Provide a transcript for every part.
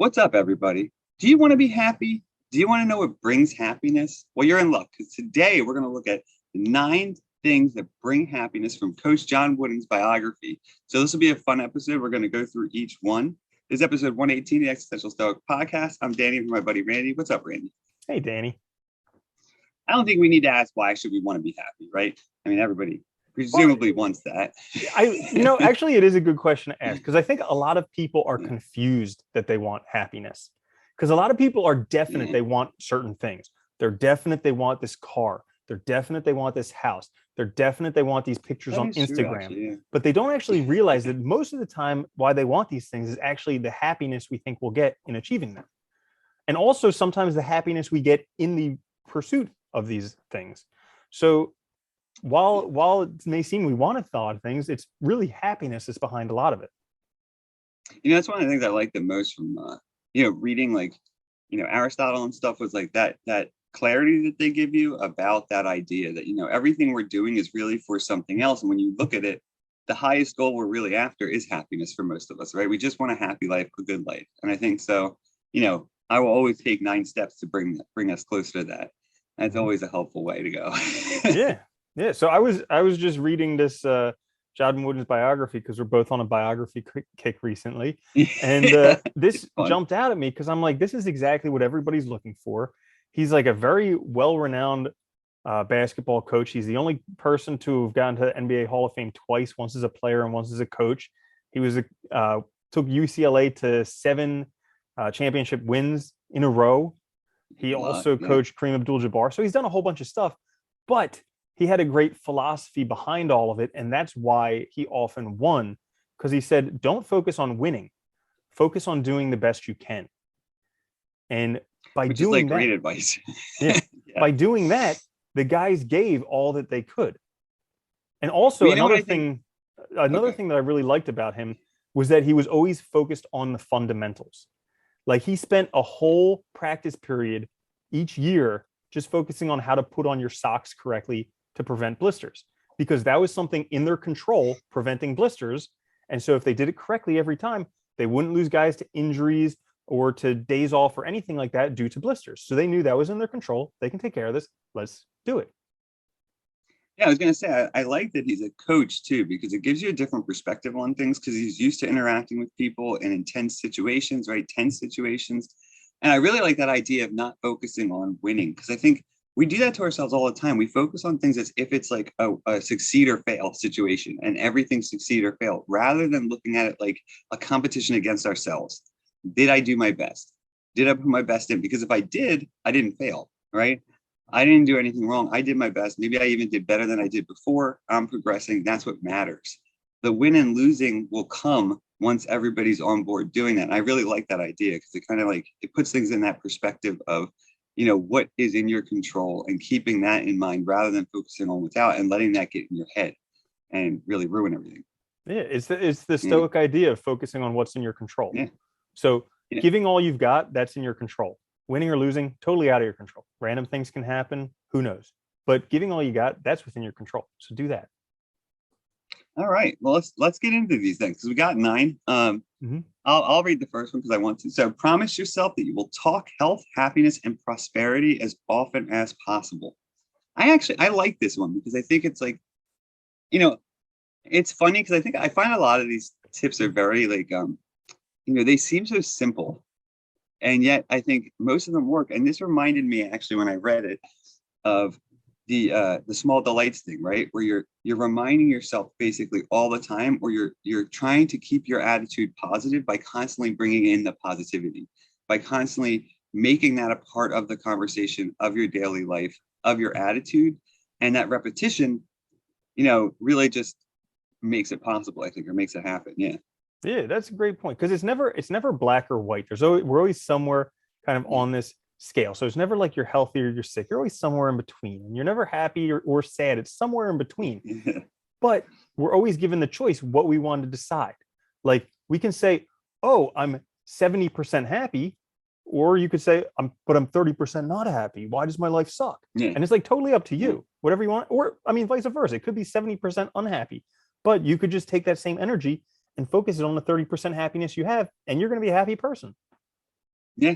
What's up, everybody? Do you want to be happy? Do you want to know what brings happiness? Well, you're in luck because today we're going to look at the 9 things that bring happiness from Coach John Wooden's biography. So this will be a fun episode. We're going to go through each one. This is episode 118, the Existential Stoic podcast. I'm Danny with my buddy Randy. What's up, Randy? Hey, Danny. I don't think we need to ask why should we want to be happy, right? I mean, everybody presumably wants that. Actually, it is a good question to ask because I think a lot of people are confused that they want happiness. Because a lot of people are definite they want certain things. They're definite they want this car. They're definite they want this house. They're definite they want these pictures on Instagram. Actually, But they don't actually realize that most of the time why they want these things is actually the happiness we think we'll get in achieving them. And also sometimes the happiness we get in the pursuit of these things. So while it may seem we want a lot of things, it's really happiness is behind a lot of it. That's one of the things I like the most from reading Aristotle and stuff was like that clarity that they give you about that idea that everything we're doing is really for something else. And when you look at it, the highest goal we're really after is happiness for most of us, right? We just want a happy life, a good life. And I think so, I will always take 9 steps to bring us closer to that. That's always a helpful way to go. Yeah. So I was just reading this John Wooden's biography because we're both on a biography kick recently. And this jumped out at me because I'm like, this is exactly what everybody's looking for. He's like a very well-renowned basketball coach. He's the only person to have gotten to NBA Hall of Fame twice, once as a player and once as a coach. He was took UCLA to 7 championship wins in a row. He also coached Kareem Abdul-Jabbar. So he's done a whole bunch of stuff, but he had a great philosophy behind all of it. And that's why he often won, because he said, don't focus on winning, focus on doing the best you can. And by doing that, great advice. By doing that, the guys gave all that they could. And also another thing that I really liked about him was that he was always focused on the fundamentals. Like he spent a whole practice period each year just focusing on how to put on your socks correctly to prevent blisters, because that was something in their control, preventing blisters. And so if they did it correctly every time, they wouldn't lose guys to injuries or to days off or anything like that due to blisters. So they knew that was in their control. They can take care of this. Let's do it. Yeah, I was going to say, I like that he's a coach too, because it gives you a different perspective on things because he's used to interacting with people in intense situations, right? Tense situations. And I really like that idea of not focusing on winning, because I think we do that to ourselves all the time. We focus on things as if it's like a succeed or fail situation and everything succeed or fail, rather than looking at it like a competition against ourselves. Did I do my best? Did I put my best in? Because if I did, I didn't fail, right? I didn't do anything wrong. I did my best. Maybe I even did better than I did before. I'm progressing. That's what matters. The win and losing will come once everybody's on board doing that. And I really like that idea because it kind of it puts things in that perspective of, what is in your control and keeping that in mind rather than focusing on what's out and letting that get in your head and really ruin everything. Yeah, it's the Stoic idea of focusing on what's in your control. Yeah. So giving all you've got, that's in your control. Winning or losing, totally out of your control. Random things can happen. Who knows? But giving all you got, that's within your control. So do that. All right. Well, let's get into these things because we got 9. I'll read the first one because I want to. So promise yourself that you will talk health, happiness, and prosperity as often as possible. I like this one because I think it's it's funny because I find a lot of these tips are very they seem so simple. And yet I think most of them work. And this reminded me actually when I read it of the small delights thing, right? Where you're reminding yourself basically all the time, or you're trying to keep your attitude positive by constantly bringing in the positivity, by constantly making that a part of the conversation of your daily life, of your attitude. And that repetition, really just makes it possible, I think, or makes it happen. Yeah. Yeah, that's a great point, because it's never black or white. We're always somewhere kind of on this scale. So it's never like you're healthy or you're sick. You're always somewhere in between, and you're never happy or sad. It's somewhere in between. But we're always given the choice what we want to decide. Like we can say, "Oh, I'm 70% happy," or you could say, "I'm 30% not happy. Why does my life suck?" Yeah. And it's totally up to you. Whatever you want, or vice versa. It could be 70% unhappy, but you could just take that same energy and focus it on the 30% happiness you have, and you're going to be a happy person. Yeah.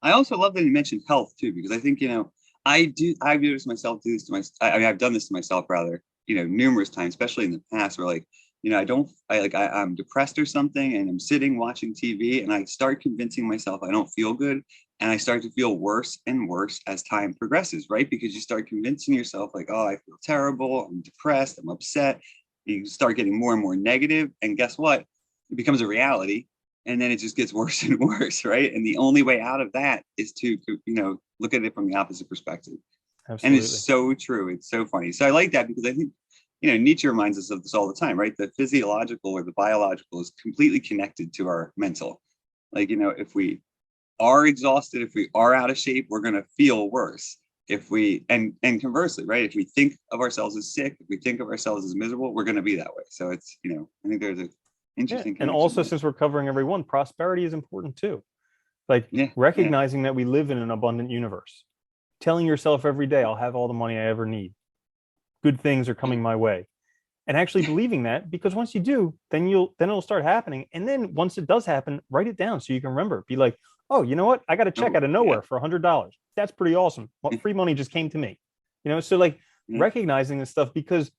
I also love that you mentioned health too, because I think, I've noticed myself do this to I mean, I've done this to myself rather, numerous times, especially in the past where like, I'm depressed or something and I'm sitting watching TV and I start convincing myself I don't feel good. And I start to feel worse and worse as time progresses, right? Because you start convincing yourself like, oh, I feel terrible, I'm depressed, I'm upset. You start getting more and more negative, and guess what? It becomes a reality, and then it just gets worse and worse, right? And the only way out of that is to, look at it from the opposite perspective. And it's Absolutely. so true. It's so funny. So I like that because I think, Nietzsche reminds us of this all the time, right? The physiological or the biological is completely connected to our mental. Like, if we are exhausted, if we are out of shape, we're going to feel worse. If we, and conversely, right? If we think of ourselves as sick, if we think of ourselves as miserable, we're going to be that way. So it's, I think there's an Yeah. interesting And connection also, there. since we're covering everyone, prosperity is important too. Like Yeah. Yeah. recognizing that we live in an abundant universe, telling yourself every day, I'll have all the money I ever need. Good things are coming my way. And actually believing that, because once you do, then it'll start happening. And then once it does happen, write it down so you can remember. Be like, oh, you know what? I got a check Oh, out of yeah. nowhere for $100. That's pretty awesome. What free money just came to me? So like Yeah. recognizing this stuff, because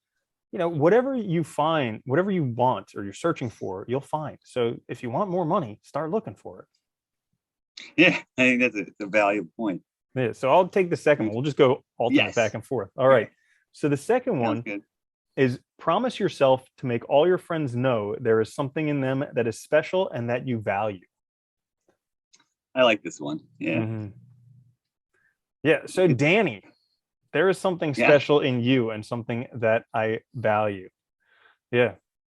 whatever you find, whatever you want or you're searching for, you'll find. So if you want more money, start looking for it. Yeah. I think that's a valuable point. Yeah, so I'll take the second one. We'll just go alternate back Yes. and forth. All right. So the second Sounds one good. is promise yourself to make all your friends know there is something in them that is special and that you value. I like this one. Yeah. Mm-hmm. Yeah. So Danny, there is something Yeah. special in you and something that I value. Yeah,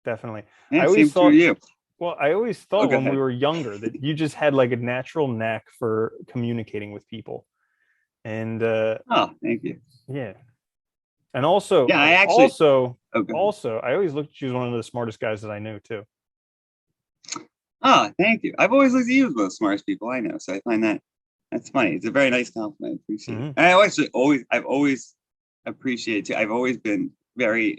definitely. Yeah. I always Same through thought, you. well, I always Oh, thought go when we ahead. were younger that you just had like a natural knack for communicating with people. And Oh, thank you. yeah. And also, Yeah. I actually, also, oh, go ahead. also, I always looked at you as one of the smartest guys that I knew too. Oh, thank you. I've always looked at you as one of the smartest people I know. So I find that's funny. It's a very nice compliment. I appreciate it. Mm-hmm. And I've always appreciated too. I've always been very,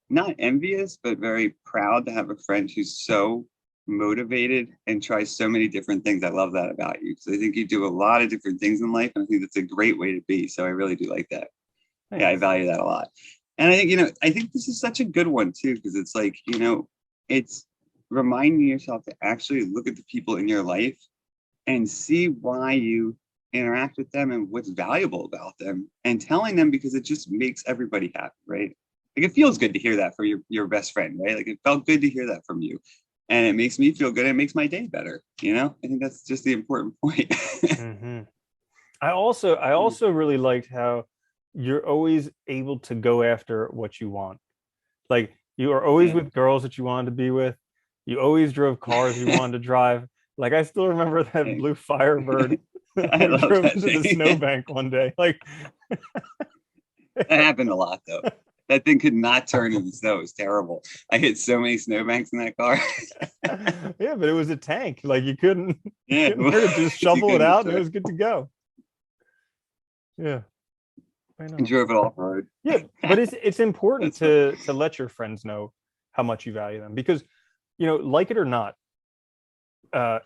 not envious, but very proud to have a friend who's so motivated and tries so many different things. I love that about you. So I think you do a lot of different things in life. And I think that's a great way to be. So I really do like that. Yeah, I Thanks. value that a lot. And I think, I think this is such a good one too, because it's like, it's reminding yourself to actually look at the people in your life and see why you interact with them and what's valuable about them, and telling them, because it just makes everybody happy, right? Like it feels good to hear that from your best friend, right? Like it felt good to hear that from you. And it makes me feel good. It makes my day better. I think that's just the important point. Mm-hmm. I also really liked how you're always able to go after what you want. Like you are always Yeah. with girls that you wanted to be with. You always drove cars you wanted to drive. Like I still remember that blue Firebird I we love drove that into the thing. snowbank one day. Like That happened a lot though. That thing could not turn in the snow. It was terrible. I hit so many snowbanks in that car. yeah, but it was a tank. Like you couldn't Yeah, just you shovel it couldn't out and it destroy. was good to go. Yeah, I And know. drove it off road. Yeah, but it's important That's fun. to let your friends know how much you value them, because like it or not,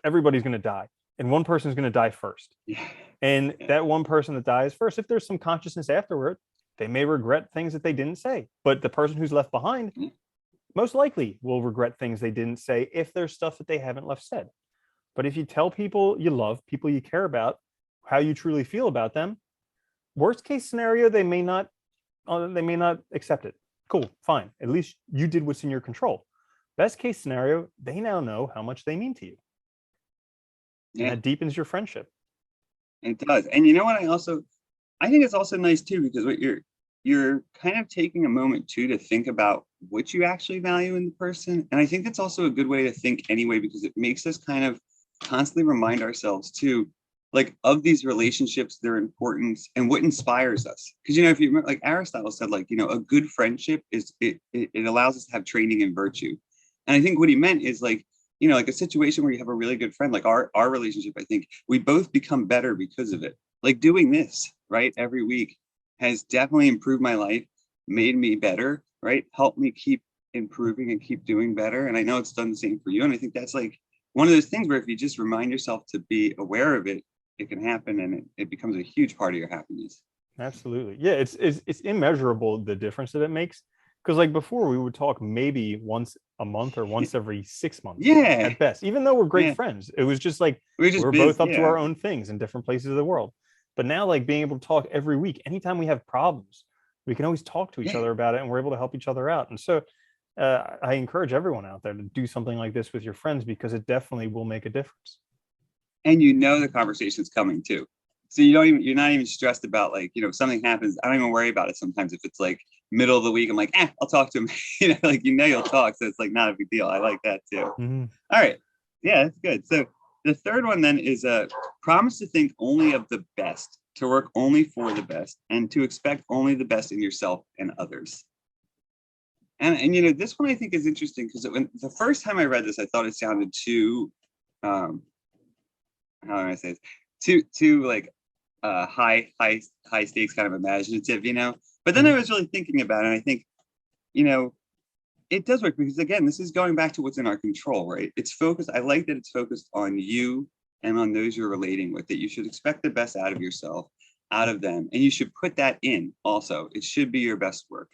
everybody's going to die, and one person's going to die first. Yeah. And Yeah. that one person that dies first, if there's some consciousness afterward, they may regret things that they didn't say. But the person who's left behind Yeah. most likely will regret things they didn't say if there's stuff that they haven't left said. But if you tell people you love, people you care about, how you truly feel about them, worst case scenario, they may not accept it. Cool, fine. At least you did what's in your control. Best case scenario, they now know how much they mean to you. And Yeah, that deepens your friendship. it does. And you know what? I think it's also nice too, because what you're kind of taking a moment too to think about what you actually value in the person. And I think that's also a good way to think anyway, because it makes us kind of constantly remind ourselves too, like of these relationships, their importance and what inspires us. Because if you remember, like Aristotle said, like, a good friendship is it allows us to have training in virtue. And I think what he meant is like a situation where you have a really good friend, like our relationship, I think we both become better because of it. Like doing this, right, every week has definitely improved my life, made me better, right? Helped me keep improving and keep doing better. And I know it's done the same for you. And I think that's like, one of those things where if you just remind yourself to be aware of it, it can happen, and it becomes a huge part of your happiness. Absolutely. Yeah, it's immeasurable, the difference that it makes. Because like before, we would talk maybe once a month or once every 6 months Yeah. at best, even though we're great Yeah. friends. It was just like We're just we're busy. both up to Yeah. our own things in different places of the world. But now, like being able to talk every week, anytime we have problems, we can always talk to each Yeah. other about it, and we're able to help each other out. And so I encourage everyone out there to do something like this with your friends, because it definitely will make a difference. And you know the conversation's coming too. So you're not even stressed about, like, if something happens, I don't even worry about it sometimes. If it's like middle of the week, I'm like, I'll talk to him. Like, you'll talk. So it's like not a big deal. I like that too. Mm-hmm. All right. Yeah, that's good. So the third one then is promise to think only of the best, to work only for the best, and to expect only the best in yourself and others. And this one I think is interesting, because when the first time I read this, I thought it sounded too, how do I say this? Too like high stakes, kind of imaginative, But then I was really thinking about it, and I think, it does work, because again, this is going back to what's in our control, right? It's focused. I like that it's focused on you and on those you're relating with, that you should expect the best out of yourself, out of them. And you should put that in also. It should be your best work.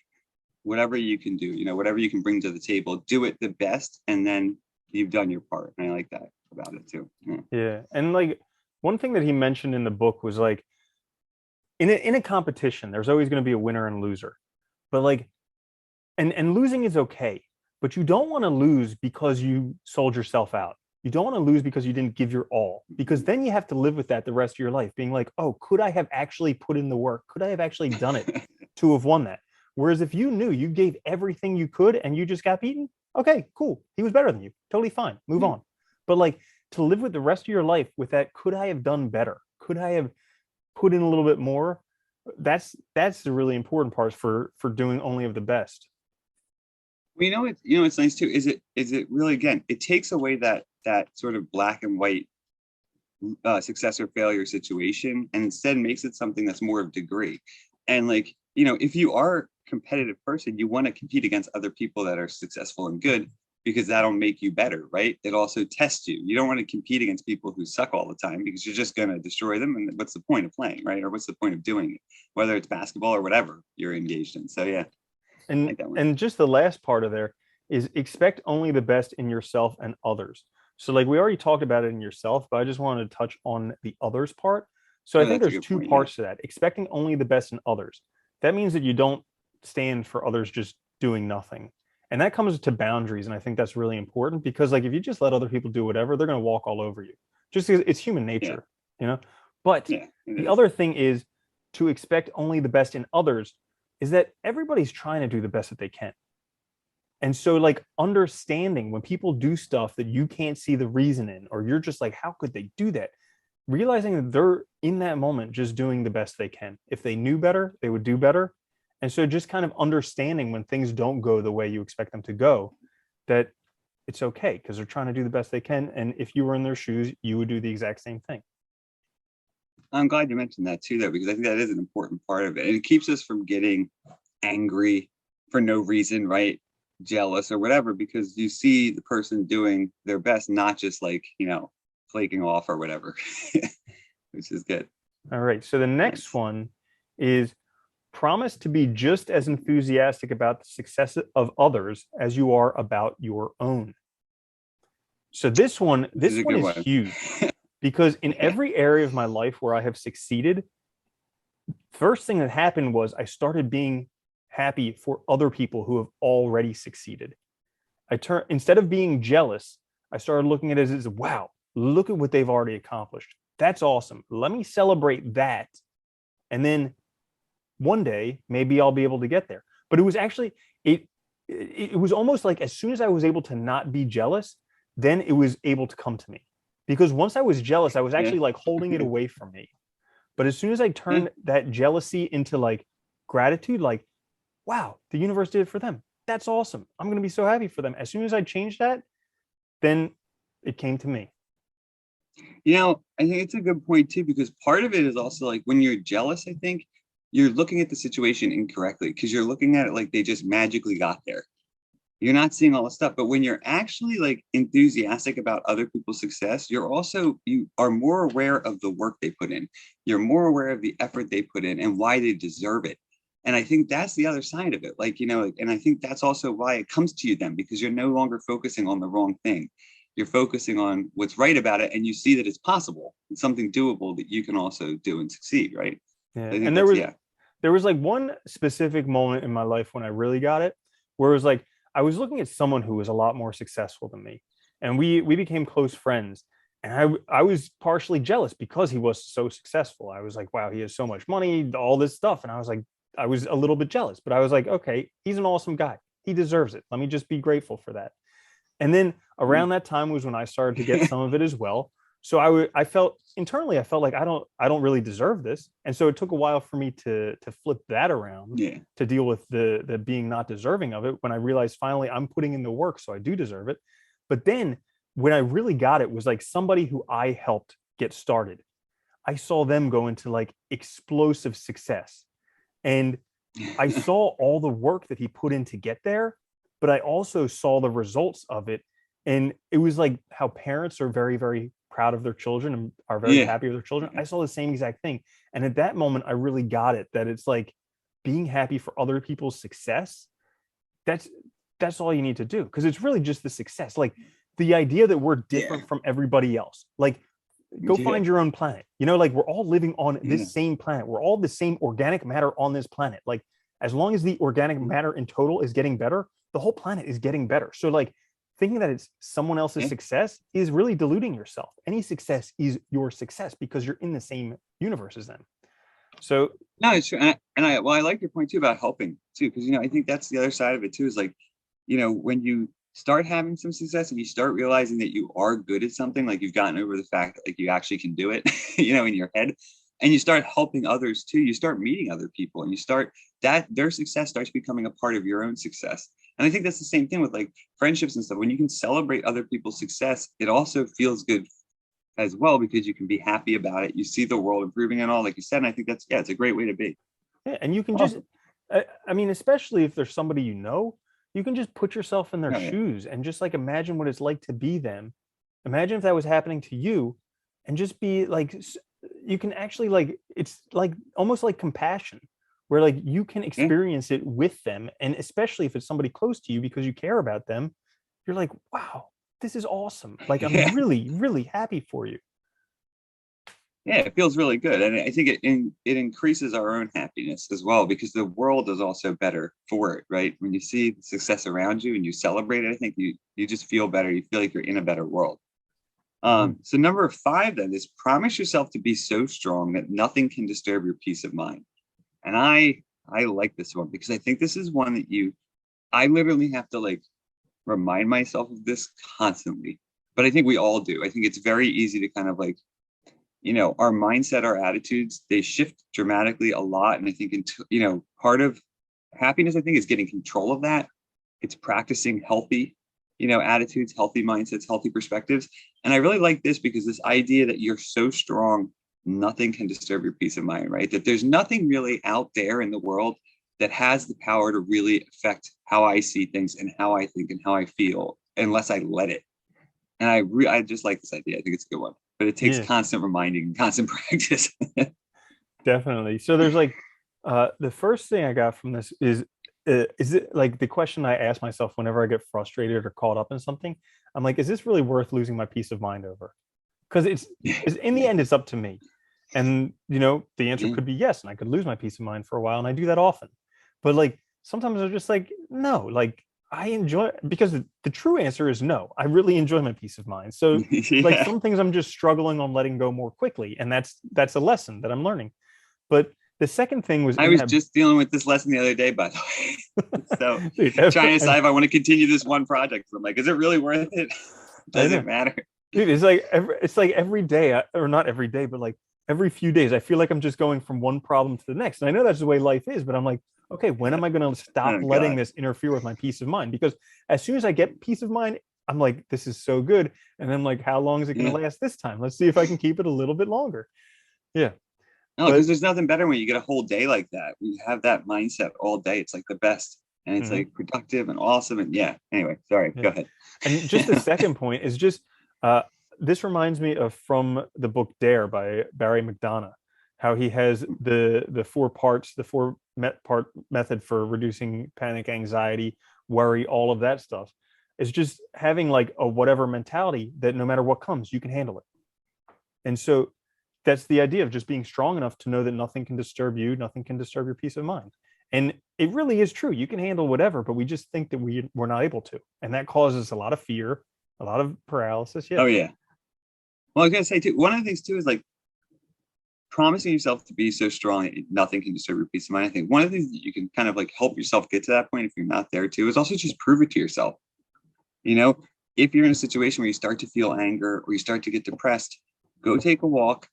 Whatever you can do, whatever you can bring to the table, do it the best, and then you've done your part. And I like that about it too. Yeah. And like one thing that he mentioned in the book was like, in a competition, there's always going to be a winner and loser. But like, and losing is okay, but you don't want to lose because you sold yourself out. You don't want to lose because you didn't give your all, because then you have to live with that the rest of your life, being like, oh, could I have actually put in the work? Could I have actually done it to have won that? Whereas if you knew you gave everything you could and you just got beaten, okay, cool. He was better than you. Totally fine. Move on. But like, to live with the rest of your life with that, could I have done better? Could I have put in a little bit more? That's the really important part for doing only of the best. Well, it's nice too. Is it really, again, it takes away that sort of black and white success or failure situation, and instead makes it something that's more of degree. And like, if you are a competitive person, you want to compete against other people that are successful and good, because that'll make you better, right? It also tests you. You don't want to compete against people who suck all the time, because you're just going to destroy them. And what's the point of playing, right? Or what's the point of doing it, whether it's basketball or whatever you're engaged in? So yeah. And just the last part of there is expect only the best in yourself and others. So like we already talked about it in yourself, but I just wanted to touch on the others part. So I think there's two parts to that. Expecting only the best in others. That means that you don't stand for others just doing nothing. And that comes to boundaries. And I think that's really important, because like if you just let other people do whatever, they're going to walk all over you. Just because it's human nature, But the other thing is to expect only the best in others, is that everybody's trying to do the best that they can. And so like understanding when people do stuff that you can't see the reason in, or you're just like, how could they do that? Realizing that they're in that moment just doing the best they can. If they knew better, they would do better. And so just kind of understanding when things don't go the way you expect them to go, that it's okay, because they're trying to do the best they can. And if you were in their shoes, you would do the exact same thing. I'm glad you mentioned that too, though, because I think that is an important part of it. And it keeps us from getting angry for no reason, right? Jealous or whatever, because you see the person doing their best, not just like, flaking off or whatever, which is good. All right. So the next one is promise to be just as enthusiastic about the success of others as you are about your own. So this one is huge. Because in every area of my life where I have succeeded, first thing that happened was I started being happy for other people who have already succeeded. Instead of being jealous, I started looking at it as, wow, look at what they've already accomplished. That's awesome. Let me celebrate that. And then one day, maybe I'll be able to get there. But it was actually, it was almost like as soon as I was able to not be jealous, then it was able to come to me. Because once I was jealous, I was actually like holding it away from me. But as soon as I turned that jealousy into like gratitude, like, wow, the universe did it for them. That's awesome. I'm going to be so happy for them. As soon as I changed that, then it came to me. I think it's a good point too, because part of it is also like when you're jealous, I think you're looking at the situation incorrectly, because you're looking at it like they just magically got there. you're not seeing all the stuff. But when you're actually like enthusiastic about other people's success, you are more aware of the work they put in. You're more aware of the effort they put in and why they deserve it. And I think that's the other side of it. Like, and I think that's also why it comes to you then, because you're no longer focusing on the wrong thing. You're focusing on what's right about it. And you see that it's possible. It's something doable that you can also do and succeed. Right. Yeah. I think And there was like one specific moment in my life when I really got it, where it was like, I was looking at someone who was a lot more successful than me, and we became close friends. And I was partially jealous because he was so successful. I was like, wow, he has so much money, all this stuff. And I was a little bit jealous, but I was like, okay, he's an awesome guy. He deserves it. Let me just be grateful for that. And then around that time was when I started to get some of it as well. So I felt internally, I felt like I don't really deserve this. And so it took a while for me to flip that around, to deal with the being not deserving of it, when I realized finally I'm putting in the work, so I do deserve it. But then when I really got it was like somebody who I helped get started. I saw them go into like explosive success. And I saw all the work that he put in to get there, but I also saw the results of it. And it was like how parents are very, very proud of their children and are very happy with their children. I saw the same exact thing. And at that moment, I really got it, that it's like being happy for other people's success. That's all you need to do. Because it's really just the success. Like the idea that we're different from everybody else. Like go find your own planet. Like we're all living on this same planet. We're all the same organic matter on this planet. Like as long as the organic matter in total is getting better, the whole planet is getting better. So like thinking that it's someone else's success is really diluting yourself. Any success is your success because you're in the same universe as them. So no, it's true. I like your point too about helping too, because I think that's the other side of it too, is like, when you start having some success and you start realizing that you are good at something, like you've gotten over the fact that like you actually can do it, in your head, and you start helping others too, you start meeting other people, and you start that their success starts becoming a part of your own success. And I think that's the same thing with like friendships and stuff. When you can celebrate other people's success, it also feels good as well, because you can be happy about it. You see the world improving and all, like you said. And I think that's, it's a great way to be. Yeah, and you can just, I mean, especially if there's somebody you can just put yourself in their shoes and just like imagine what it's like to be them. Imagine if that was happening to you, and just be like, you can actually like, it's like almost like compassion, where like you can experience it with them. And especially if it's somebody close to you because you care about them, you're like, wow, this is awesome. Like I'm really, really happy for you. Yeah, it feels really good. And I think it increases our own happiness as well, because the world is also better for it, right? When you see the success around you and you celebrate it, I think you just feel better. You feel like you're in a better world. So number 5 then is promise yourself to be so strong that nothing can disturb your peace of mind. And I like this one, because I think this is one that I literally have to like remind myself of this constantly. But I think we all do. I think it's very easy to kind of like, our mindset, our attitudes, they shift dramatically a lot. And I think, part of happiness, I think, is getting control of that. It's practicing healthy, attitudes, healthy mindsets, healthy perspectives. And I really like this, because this idea that you're so strong, nothing can disturb your peace of mind, right? That there's nothing really out there in the world that has the power to really affect how I see things and how I think and how I feel, unless I let it. And I just like this idea. I think it's a good one, but it takes constant reminding and constant practice. Definitely. So there's like, the first thing I got from this is it like the question I ask myself whenever I get frustrated or caught up in something? I'm like, is this really worth losing my peace of mind over? Because it's in the end, it's up to me. And, the answer could be yes. And I could lose my peace of mind for a while. And I do that often. But like, sometimes I'm just like, no, like I enjoy, because the true answer is no. I really enjoy my peace of mind. So like some things I'm just struggling on letting go more quickly. And that's a lesson that I'm learning. But the second thing was, I was just dealing with this lesson the other day, by the way. So trying to decide if I want to continue this one project. I'm like, is it really worth it? Does it matter? Dude, it's like every day, or not every day, but like every few days, I feel like I'm just going from one problem to the next. And I know that's the way life is, but I'm like, okay, when am I going to stop letting this interfere with my peace of mind? Because as soon as I get peace of mind, I'm like, this is so good. And then like, how long is it going to last this time? Let's see if I can keep it a little bit longer. Yeah. No, because there's nothing better when you get a whole day like that. When you have that mindset all day, it's like the best. and it's like productive and awesome. And yeah, anyway, sorry, go ahead. And just the second point is just this reminds me of from the book Dare by Barry McDonough, how he has the 4 parts, the 4-part method for reducing panic, anxiety, worry, all of that stuff. It's just having like a whatever mentality that no matter what comes, you can handle it. And so that's the idea of just being strong enough to know that nothing can disturb you, nothing can disturb your peace of mind. And it really is true. You can handle whatever, but we just think that we're not able to. And that causes a lot of fear, a lot of paralysis. Yeah. Oh, yeah. Well, I was going to say, too, one of the things, too, is like promising yourself to be so strong that nothing can disturb your peace of mind. I think one of the things that you can kind of like help yourself get to that point if you're not there, too, is also just prove it to yourself. You know, if you're in a situation where you start to feel anger or you start to get depressed, go take a walk,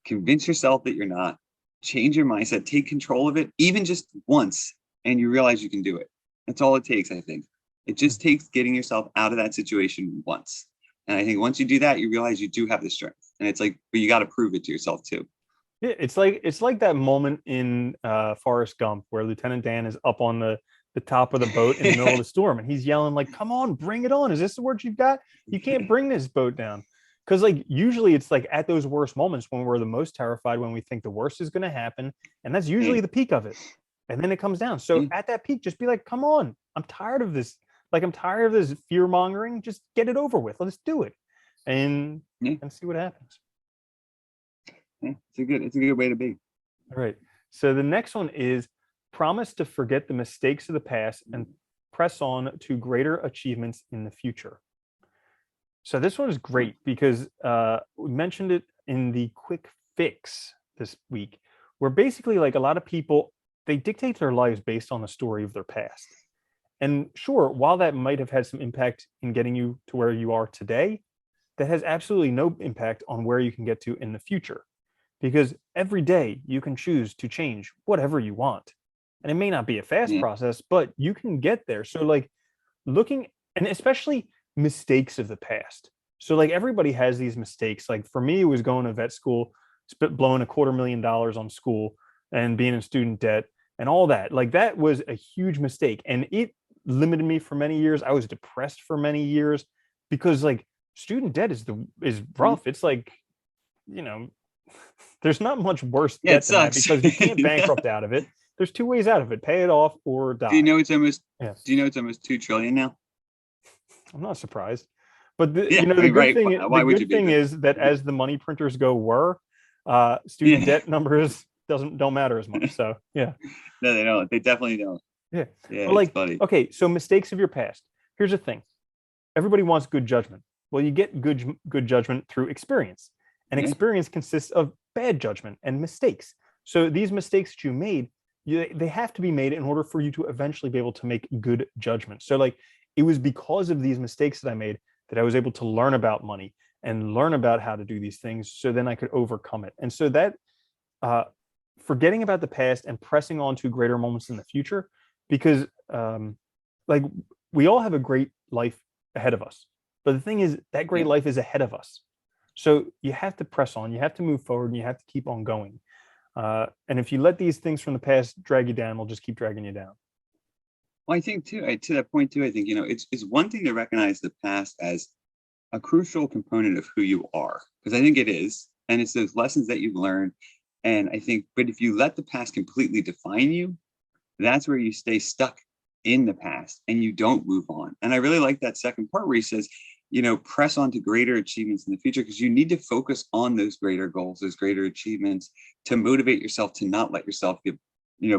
convince yourself that you're not, change your mindset, take control of it, even just once, and you realize you can do it. That's all it takes, I think. It just takes getting yourself out of that situation once. And I think once you do that, you realize you do have the strength. And it's like, but you got to prove it to yourself too. Yeah, it's like that moment in Forrest Gump where Lieutenant Dan is up on the top of the boat in the middle of the storm, and he's yelling like, "Come on, bring it on! Is this the word you've got? You can't bring this boat down." Because like usually it's like at those worst moments when we're the most terrified, when we think the worst is going to happen, and that's usually the peak of it, and then it comes down. So at that peak, just be like, "Come on, I'm tired of this. Like I'm tired of this fear mongering. Just get it over with. Let's do it, and see what happens." Yeah, it's a good way to be. All right. So the next one is promise to forget the mistakes of the past and press on to greater achievements in the future. So this one is great because we mentioned it in the quick fix this week, where basically like a lot of people, they dictate their lives based on the story of their past. And sure, while that might have had some impact in getting you to where you are today, that has absolutely no impact on where you can get to in the future. Because every day you can choose to change whatever you want. And it may not be a fast process, but you can get there. So like looking, and especially mistakes of the past. So like everybody has these mistakes. Like for me, it was going to vet school, blowing $250,000 on school and being in student debt and all that. Like that was a huge mistake. And it limited me for many years. I was depressed for many years because like student debt is rough. It's like, you know, there's not much worse debt than that because you can't bankrupt out of it. There's 2 ways out of it: pay it off or die. Do you know it's almost 2 trillion now? I'm not surprised. But the good thing, is that as the money printers go, student debt numbers don't matter as much. So yeah. No, they don't. They definitely don't. Yeah. But like, okay, so mistakes of your past. Here's the thing. Everybody wants good judgment. Well, you get good judgment through experience. And experience consists of bad judgment and mistakes. So these mistakes that you made, they have to be made in order for you to eventually be able to make good judgment. So like it was because of these mistakes that I made that I was able to learn about money and learn about how to do these things. So then I could overcome it. And so that forgetting about the past and pressing on to greater moments in the future, because like we all have a great life ahead of us. But the thing is that great life is ahead of us. So you have to press on, you have to move forward, and you have to keep on going. And if you let these things from the past drag you down, they'll just keep dragging you down. Well, I think too, to that point too, I think, it's one thing to recognize the past as a crucial component of who you are, because I think it is. And it's those lessons that you've learned. And I think, but if you let the past completely define you, that's where you stay stuck in the past and you don't move on. And I really like that second part where he says, press on to greater achievements in the future, because you need to focus on those greater goals, those greater achievements to motivate yourself to not let yourself get,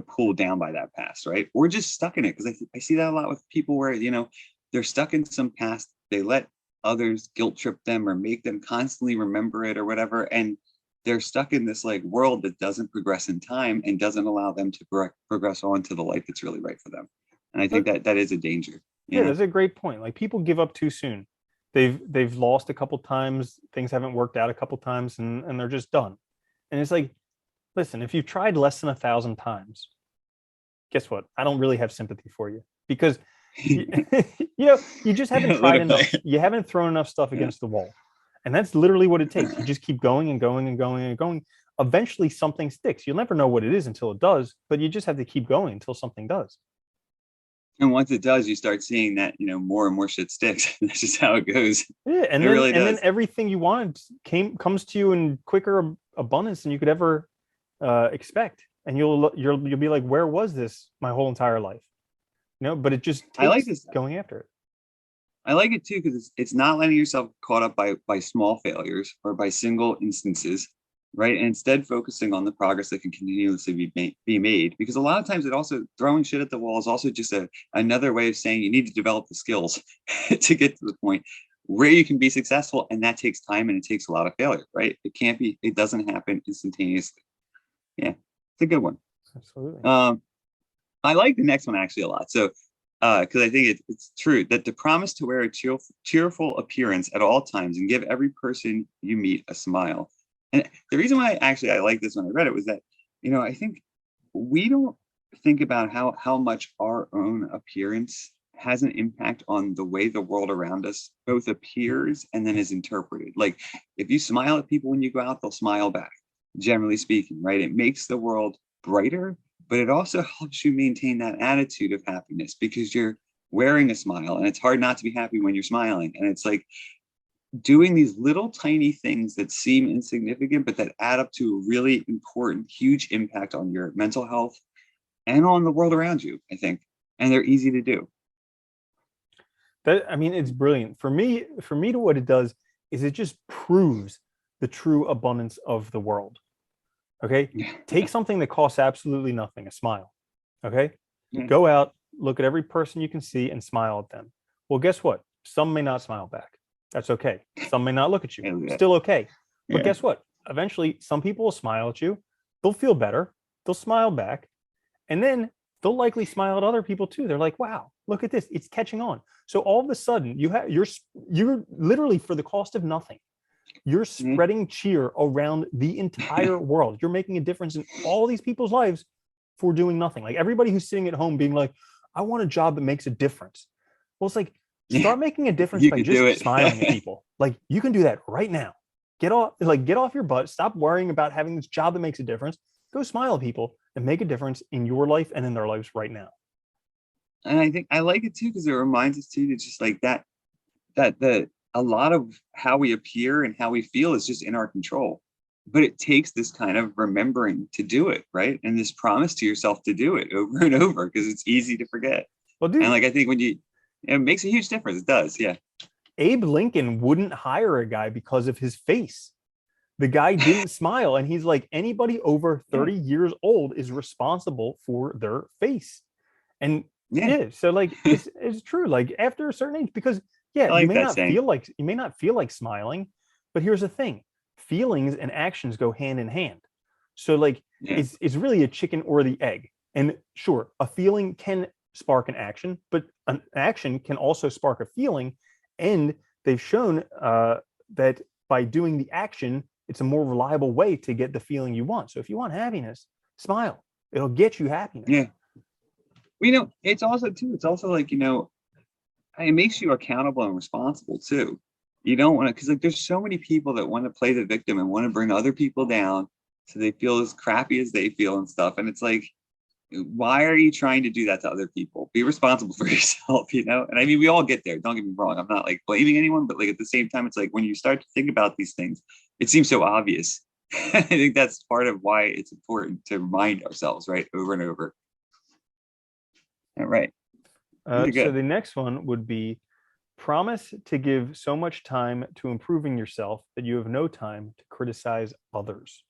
pulled down by that past, right? Or just stuck in it. Because I see that a lot with people where, they're stuck in some past, they let others guilt trip them or make them constantly remember it or whatever. And they're stuck in this like world that doesn't progress in time and doesn't allow them to progress on to the life that's really right for them. And I think that is a danger. Yeah, that's a great point. Like people give up too soon. They've lost a couple times, things haven't worked out a couple times, and they're just done. And it's like, listen, if you've tried less than 1,000 times, guess what? I don't really have sympathy for you because you just haven't tried enough. You haven't thrown enough stuff against the wall. And that's literally what it takes. You just keep going and going and going and going. Eventually something sticks. You'll never know what it is until it does, but you just have to keep going until something does. And once it does, you start seeing that, more and more shit sticks. That's just how it goes. Yeah, It really then does. everything you wanted comes to you in quicker abundance than you could ever expect, and you'll be like, where was this my whole entire life? But it just I like takes this. going after it. I like it too because it's not letting yourself caught up by small failures or by single instances, right? And instead focusing on the progress that can continuously be made. Because a lot of times it also throwing shit at the wall is also just another way of saying you need to develop the skills to get to the point where you can be successful. And that takes time and it takes a lot of failure, right? It doesn't happen instantaneously. Yeah, it's a good one. Absolutely. I like the next one actually a lot. So because I think it's true that the promise to wear a cheerful appearance at all times and give every person you meet a smile. And the reason why I like this when I read it was that, I think we don't think about how much our own appearance has an impact on the way the world around us both appears and then is interpreted. Like if you smile at people when you go out, they'll smile back, generally speaking, right? It makes the world brighter, but it also helps you maintain that attitude of happiness because you're wearing a smile, and it's hard not to be happy when you're smiling. And it's like doing these little tiny things that seem insignificant, but that add up to a really important, huge impact on your mental health and on the world around you, I think. And they're easy to do. It's brilliant. For me, to what it does is it just proves the true abundance of the world. Okay. Take something that costs absolutely nothing, a smile. Okay. Go out, look at every person you can see and smile at them. Well, guess what? Some may not smile back. That's okay. Some may not look at you. Still okay. But guess what? Eventually, some people will smile at you. They'll feel better. They'll smile back. And then they'll likely smile at other people too. They're like, wow, look at this. It's catching on. So all of a sudden, you're literally, for the cost of nothing, you're spreading cheer around the entire world. You're making a difference in all these people's lives for doing nothing. Like everybody who's sitting at home being like, I want a job that makes a difference. Well, it's like, start making a difference by just smiling at people. Like you can do that right now. Get off your butt. Stop worrying about having this job that makes a difference. Go smile at people and make a difference in your life and in their lives right now. And I think I like it too because it reminds us too that just like that a lot of how we appear and how we feel is just in our control. But it takes this kind of remembering to do it, right? And this promise to yourself to do it over and over because it's easy to forget. Well, dude, and like I think it makes a huge difference. It does, yeah. Abe Lincoln wouldn't hire a guy because of his face. The guy didn't smile, and he's like, anybody over 30 years old is responsible for their face. And so like it's true. Like after a certain age, because you may not feel like smiling, but here's the thing: feelings and actions go hand in hand. So like it's really a chicken or the egg. And sure, a feeling can spark an action, but an action can also spark a feeling. And they've shown that by doing the action, it's a more reliable way to get the feeling you want. So if you want happiness, smile. It'll get you happiness. Yeah. It's also like, it makes you accountable and responsible too. You don't want to, because like there's so many people that want to play the victim and want to bring other people down so they feel as crappy as they feel and stuff. And it's like, why are you trying to do that to other people? Be responsible for yourself, And I mean, we all get there. Don't get me wrong. I'm not like blaming anyone, but like at the same time, it's like when you start to think about these things, it seems so obvious. I think that's part of why it's important to remind ourselves, right, over and over. All right. So the next one would be promise to give so much time to improving yourself that you have no time to criticize others.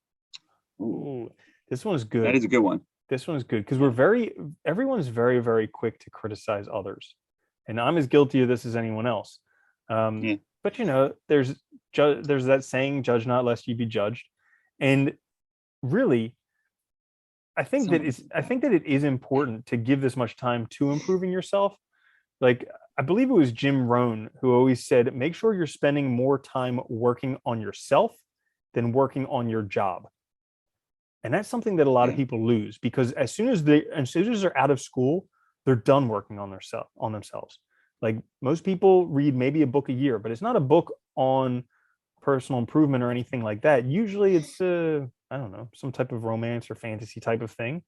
Ooh, this one's good. That is a good one. This one's good because everyone's very, very quick to criticize others. And I'm as guilty of this as anyone else. But there's that saying, judge not lest you be judged. And really, I think that it is important to give this much time to improving yourself. Like, I believe it was Jim Rohn who always said, make sure you're spending more time working on yourself than working on your job. And that's something that a lot of people lose because as soon as they're out of school, they're done working on themselves. Like most people read maybe a book a year, but it's not a book on personal improvement or anything like that. Usually it's I don't know, some type of romance or fantasy type of thing.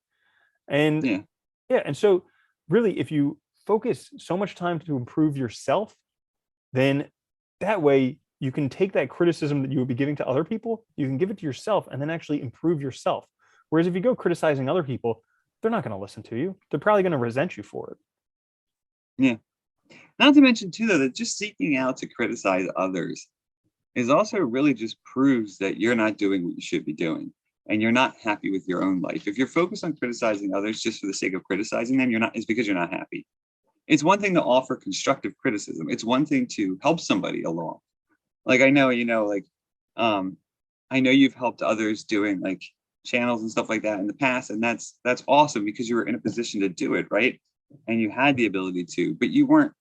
And and so really if you focus so much time to improve yourself, then that way you can take that criticism that you would be giving to other people, you can give it to yourself and then actually improve yourself. Whereas if you go criticizing other people, they're not going to listen to you. They're probably going to resent you for it. Yeah. Not to mention too, though, that just seeking out to criticize others is also really just proves that you're not doing what you should be doing and you're not happy with your own life. If you're focused on criticizing others just for the sake of criticizing them, it's because you're not happy. It's one thing to offer constructive criticism. It's one thing to help somebody along. Like I know, I know you've helped others doing like channels and stuff like that in the past, and that's awesome because you were in a position to do it, right? And you had the ability to, but you weren't,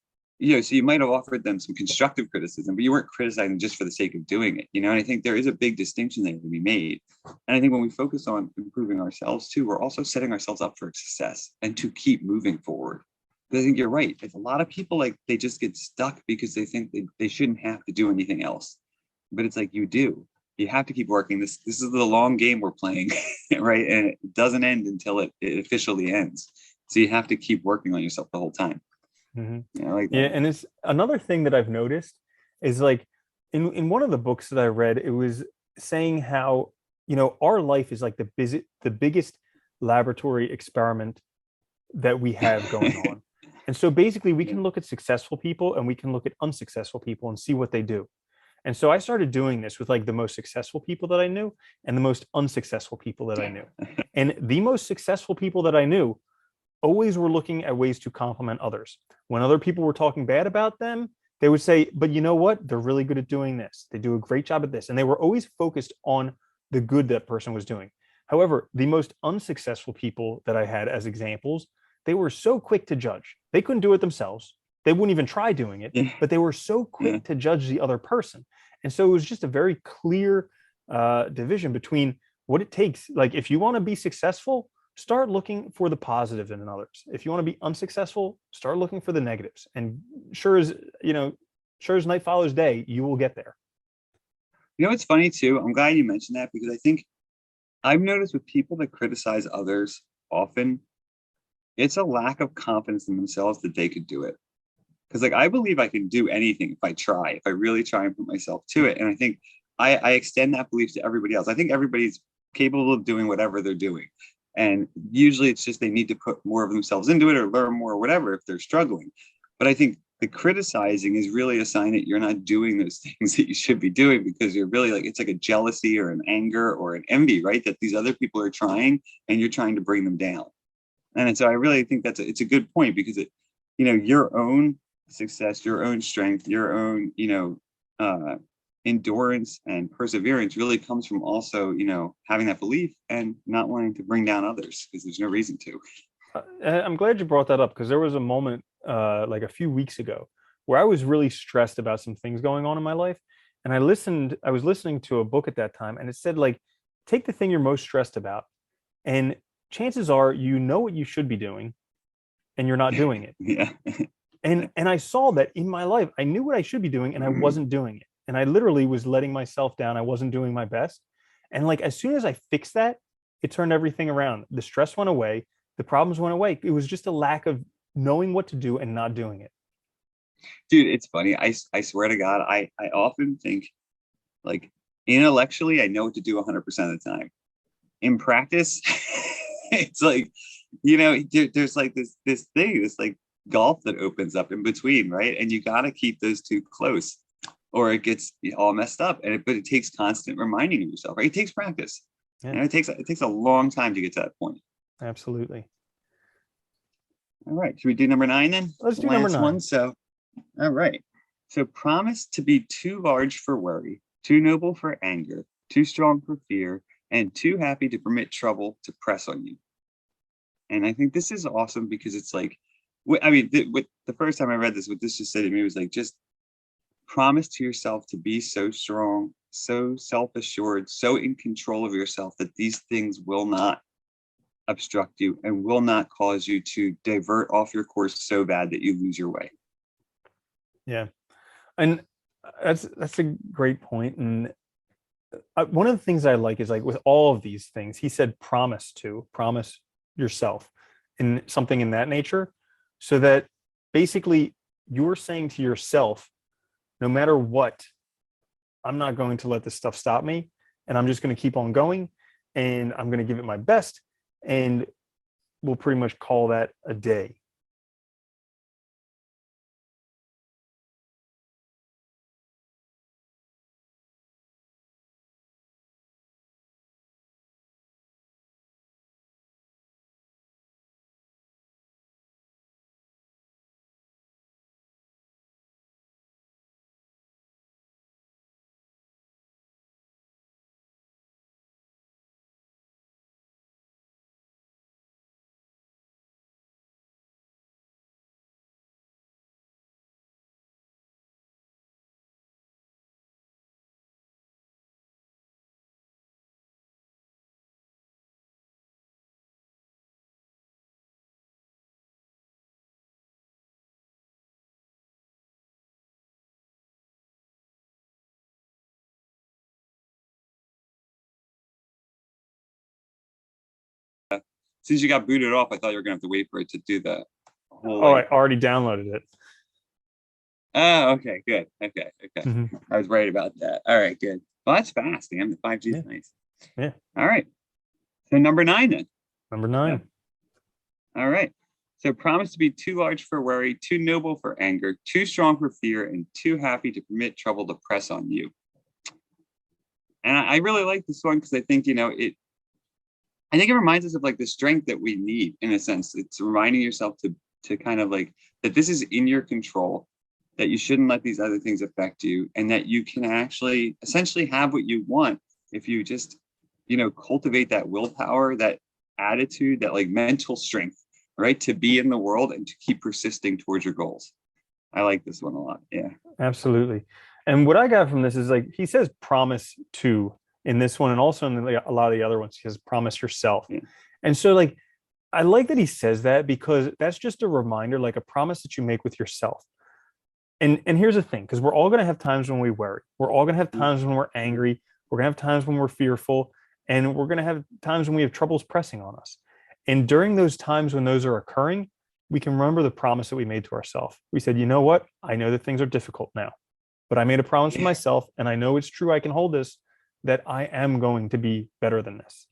so you might have offered them some constructive criticism, but you weren't criticizing just for the sake of doing it, And I think there is a big distinction there to be made. And I think when we focus on improving ourselves too, we're also setting ourselves up for success and to keep moving forward. Because I think you're right. It's a lot of people, like, they just get stuck because they think they shouldn't have to do anything else. But it's like, you do. You have to keep working. This is the long game we're playing, right? And it doesn't end until it officially ends. So you have to keep working on yourself the whole time. Mm-hmm. Like that. Yeah, and it's another thing that I've noticed is like in one of the books that I read, it was saying how, our life is like the biggest laboratory experiment that we have going on. And so basically we can look at successful people and we can look at unsuccessful people and see what they do. And so I started doing this with like the most successful people that I knew and the most unsuccessful people that I knew. And the most successful people that I knew always were looking at ways to compliment others. When other people were talking bad about them, they would say, but you know what? They're really good at doing this. They do a great job at this. And they were always focused on the good that person was doing. However, the most unsuccessful people that I had as examples, they were so quick to judge. They couldn't do it themselves. They wouldn't even try doing it, but they were so quick to judge the other person. And so it was just a very clear division between what it takes. Like, if you want to be successful, start looking for the positive in others. If you want to be unsuccessful, start looking for the negatives. And sure as night follows day, you will get there. It's funny too. I'm glad you mentioned that because I think I've noticed with people that criticize others often, it's a lack of confidence in themselves that they could do it. Because like, I believe I can do anything if I really try and put myself to it. And I think I extend that belief to everybody else. I think everybody's capable of doing whatever they're doing. And usually it's just they need to put more of themselves into it or learn more or whatever if they're struggling. But I think the criticizing is really a sign that you're not doing those things that you should be doing because you're really like, it's like a jealousy or an anger or an envy, right? That these other people are trying and you're trying to bring them down. And so I really think it's a good point because your own success, your own strength, your own, endurance and perseverance really comes from also, having that belief and not wanting to bring down others because there's no reason to. I'm glad you brought that up because there was a moment like a few weeks ago where I was really stressed about some things going on in my life. And I was listening to a book at that time and it said, like, take the thing you're most stressed about and chances are, what you should be doing and you're not doing it. Yeah. And I saw that in my life. I knew what I should be doing and I wasn't doing it. And I literally was letting myself down. I wasn't doing my best. And like, as soon as I fixed that, it turned everything around. The stress went away. The problems went away. It was just a lack of knowing what to do and not doing it. Dude, it's funny. I swear to God, I often think like intellectually, I know what to do 100% of the time. In practice, it's like, there's like this thing, this like gulf that opens up in between, right? And you got to keep those two close or it gets all messed up. But it takes constant reminding of yourself, right? It takes practice. Yeah. And it takes a long time to get to that point. Absolutely. All right. Should we do number 9 then? Let's do number 9. One. So, all right. So promise to be too large for worry, too noble for anger, too strong for fear, and too happy to permit trouble to press on you. And I think this is awesome because it's like, the first time I read this, what this just said to me was like, just promise to yourself to be so strong, so self-assured, so in control of yourself that these things will not obstruct you and will not cause you to divert off your course so bad that you lose your way. Yeah. And that's a great point. And one of the things I like is like with all of these things, he said, promise yourself in something in that nature so that basically you're saying to yourself, no matter what, I'm not going to let this stuff stop me. And I'm just going to keep on going, and I'm going to give it my best. And we'll pretty much call that a day. Since you got booted off, I thought you were gonna have to wait for it to do that. I already downloaded it. Oh, okay, good. Okay. Mm-hmm. I was worried about that. All right, good. Well, that's fast, damn. The 5G is nice. Yeah. All right. So number 9 then. Number 9. Yeah. All right. So promise to be too large for worry, too noble for anger, too strong for fear, and too happy to permit trouble to press on you. And I really like this one because I think, I think it reminds us of like the strength that we need in a sense. It's reminding yourself to kind of like that this is in your control, that you shouldn't let these other things affect you, and that you can actually essentially have what you want if you just, cultivate that willpower, that attitude, that like mental strength, right? To be in the world and to keep persisting towards your goals. I like this one a lot. Yeah. Absolutely. And what I got from this is like, he says promise to in this one, and also in a lot of the other ones, he says promise yourself. Yeah. And so like, I like that he says that, because that's just a reminder, like a promise that you make with yourself. And here's the thing, because we're all going to have times when we worry. We're all going to have times when we're angry. We're going to have times when we're fearful, and we're going to have times when we have troubles pressing on us. And during those times when those are occurring, we can remember the promise that we made to ourselves. We said, you know what? I know that things are difficult now, but I made a promise to myself, and I know it's true. I can hold this, that I am going to be better than this.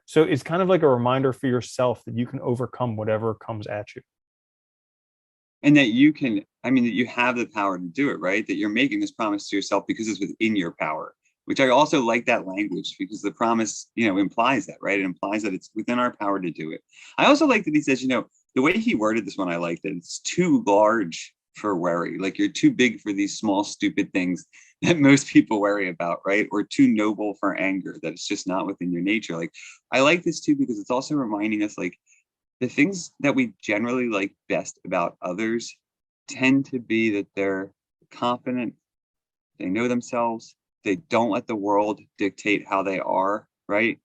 So it's kind of like a reminder for yourself that you can overcome whatever comes at you. And that you can, that you have the power to do it, right? That you're making this promise to yourself because it's within your power, which I also like that language, because the promise, implies that, right? It implies that it's within our power to do it. I also like that he says, the way he worded this one, I like that it's too large for worry. Like you're too big for these small, stupid things that most people worry about, right? Or too noble for anger, that it's just not within your nature. Like, I like this too, because it's also reminding us, like, the things that we generally like best about others tend to be that they're confident, they know themselves, they don't let the world dictate how they are, right?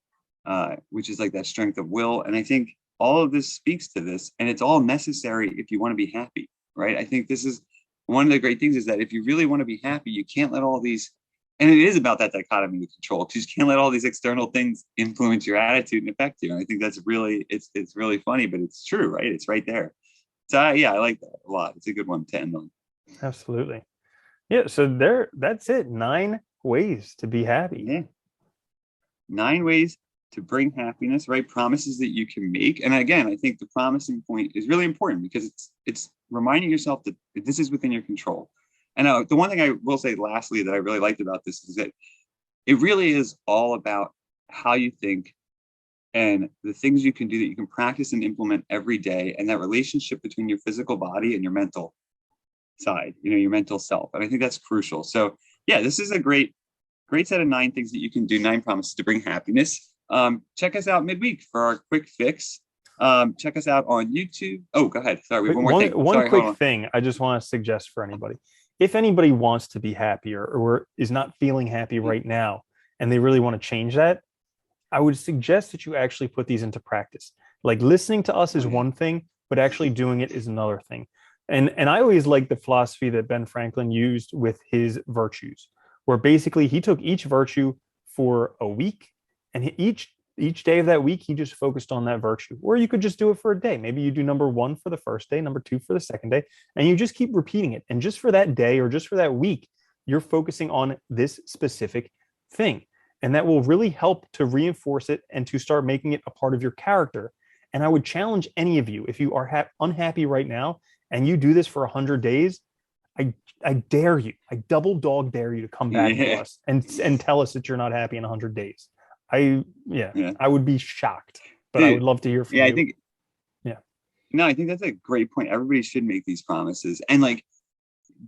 Which is like that strength of will. And I think all of this speaks to this, and it's all necessary if you want to be happy, right? I think this is one of the great things, is that if you really want to be happy, you can't let all these, and it is about that dichotomy of control. You just can't let all these external things influence your attitude and affect you. And I think that's really, it's really funny, but it's true, right? It's right there. So yeah, I like that a lot. It's a good one to end on. Absolutely. Yeah. So that's it. 9 ways to be happy. Yeah. 9 ways to bring happiness, right? Promises that you can make. And again, I think the promising point is really important, because it's reminding yourself that this is within your control. And the one thing I will say lastly that I really liked about this is that it really is all about how you think and the things you can do that you can practice and implement every day, and that relationship between your physical body and your mental side, your mental self. And I think that's crucial. So yeah, this is a great set of 9 things that you can do, 9 promises to bring happiness. Check us out midweek for our quick fix. Check us out on YouTube. Oh, go ahead. Sorry, one more thing. One quick thing I just want to suggest for anybody. If anybody wants to be happier, or is not feeling happy right now, and they really want to change that, I would suggest that you actually put these into practice. Like, listening to us is one thing, but actually doing it is another thing. And I always like the philosophy that Ben Franklin used with his virtues, where basically he took each virtue for a week, and each each day of that week, he just focused on that virtue. Or you could just do it for a day. Maybe you do number 1 for the first day, number 2 for the second day, and you just keep repeating it. And just for that day or just for that week, you're focusing on this specific thing. And that will really help to reinforce it and to start making it a part of your character. And I would challenge any of you, if you are unhappy right now and you do this for 100 days, I dare you, I double dog dare you to come back to us and tell us that you're not happy in 100 days. I would be shocked, but I would love to hear from you. I think that's a great point. Everybody should make these promises, and like,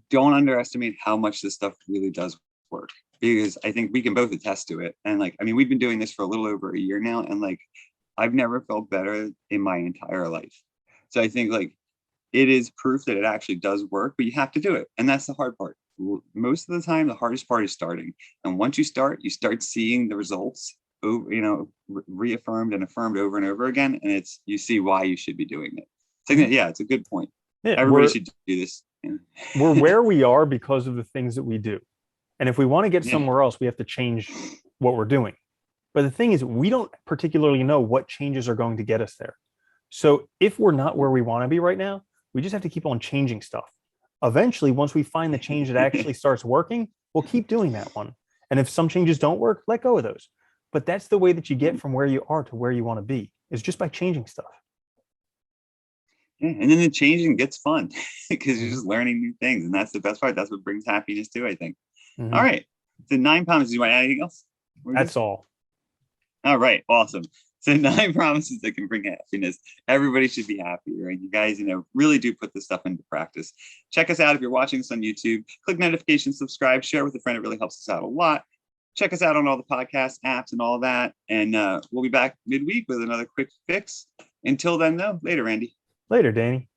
don't underestimate how much this stuff really does work, because I think we can both attest to it. And like, I mean, we've been doing this for a little over a year now, and like, I've never felt better in my entire life. So I think like, it is proof that it actually does work, but you have to do it. And that's the hard part. Most of the time, the hardest part is starting. And once you start seeing the results, reaffirmed and affirmed over and over again. And you see why you should be doing it. So yeah, it's a good point. Yeah, everybody should do this. Yeah. We're where we are because of the things that we do. And if we want to get somewhere else, we have to change what we're doing. But the thing is, we don't particularly know what changes are going to get us there. So if we're not where we want to be right now, we just have to keep on changing stuff. Eventually, once we find the change that actually starts working, we'll keep doing that one. And if some changes don't work, let go of those. But that's the way that you get from where you are to where you want to be, is just by changing stuff. Yeah, and then the changing gets fun because you're just learning new things. And that's the best part. That's what brings happiness too, I think. Mm-hmm. All right. The 9 promises. You want to add anything else? That's all. All right. Awesome. So 9 promises that can bring happiness. Everybody should be happy, right? You guys, really do put this stuff into practice. Check us out if you're watching us on YouTube. Click notifications, subscribe, share with a friend. It really helps us out a lot. Check us out on all the podcast apps and all that. And we'll be back midweek with another quick fix. Until then, though, later, Randy. Later, Danny.